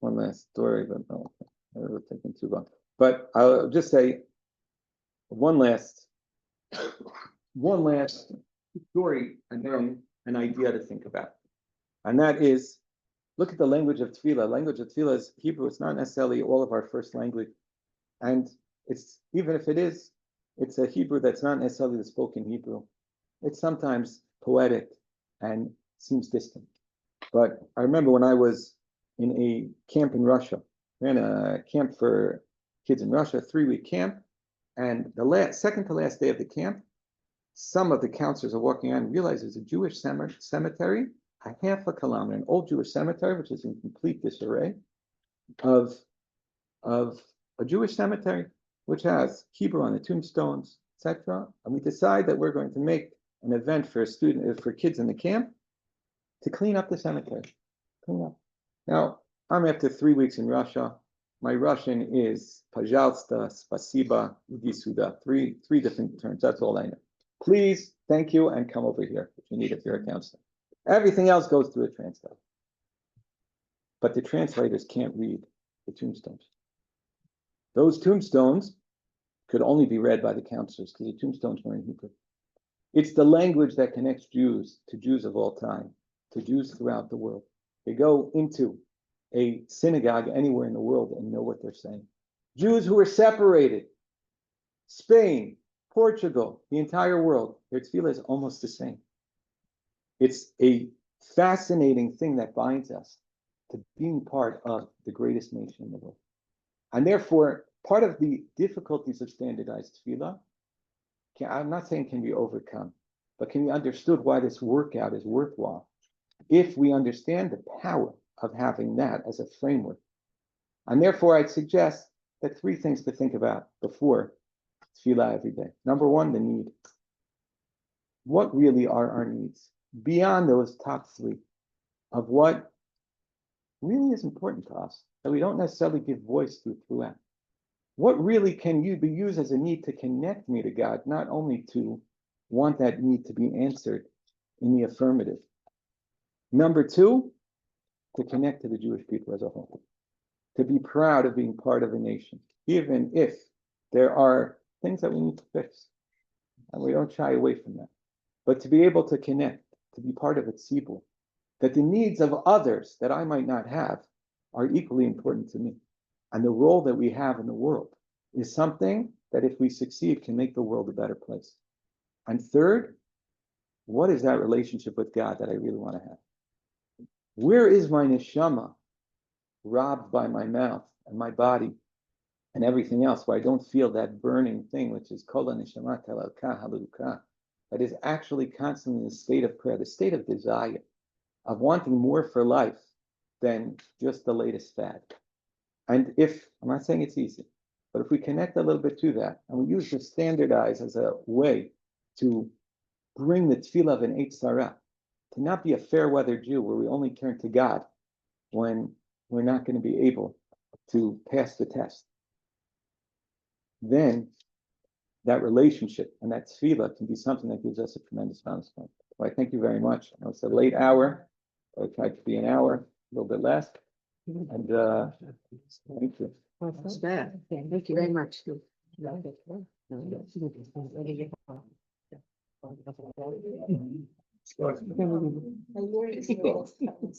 A: last story, but no, we're taking too long. But I'll just say one last story and then an idea to think about. And that is, look at the language of tefillah. Language of tefillah is Hebrew. It's not necessarily all of our first language. And it's, even if it is, it's a Hebrew that's not necessarily the spoken Hebrew. It's sometimes poetic and seems distant. But I remember when I was in a camp in Russia, ran a camp for kids in Russia, 3-week camp. And the second to last day of the camp, some of the counselors are walking around and realize there's a Jewish cemetery, a half a kilometer, an old Jewish cemetery, which is in complete disarray, of a Jewish cemetery, which has Hebrew on the tombstones, etc. And we decide that we're going to make an event for kids in the camp to clean up the cemetery. Clean up. Now, I'm after 3 weeks in Russia. My Russian is Pajalsta, Spasiba, Udisuda. Three different terms. That's all I know. Please, thank you, and come over here if you need it for your counselor. Everything else goes through a translator. But the translators can't read the tombstones. Those tombstones could only be read by the counselors because the tombstones were in Hebrew. It's the language that connects Jews to Jews of all time, to Jews throughout the world. They go into a synagogue anywhere in the world and know what they're saying. Jews who are separated, Spain, Portugal, the entire world, their tefillah is almost the same. It's a fascinating thing that binds us to being part of the greatest nation in the world. And therefore, part of the difficulties of standardized tefillah, I'm not saying can be overcome, but can be understood why this workout is worthwhile if we understand the power of having that as a framework. And therefore, I'd suggest that 3 things to think about before tefillah every day. Number 1, the need. What really are our needs? Beyond those top 3 of what really is important to us, that we don't necessarily give voice to throughout. What really can be used as a need to connect me to God, not only to want that need to be answered in the affirmative. Number 2, to connect to the Jewish people as a whole, to be proud of being part of a nation, even if there are things that we need to fix, and we don't shy away from that. But to be able to connect, to be part of a tzibur, that the needs of others that I might not have are equally important to me. And the role that we have in the world is something that, if we succeed, can make the world a better place. And third, what is that relationship with God that I really want to have? Where is my neshama robbed by my mouth and my body and everything else, where I don't feel that burning thing, which is kol neshama telalka haluka, that is actually constantly in the state of prayer, the state of desire, of wanting more for life than just the latest fad. And I'm not saying it's easy, but if we connect a little bit to that, and we use the standardize as a way to bring the tefillah of an Eitz Sarah, to not be a fair weather Jew where we only turn to God when we're not going to be able to pass the test, then that relationship and that tefillah can be something that gives us a tremendous bounce point. So I thank you very much. I know it's a late hour. I tried to be an hour, a little bit less. And thank you.
K: That's bad. Thank you very much.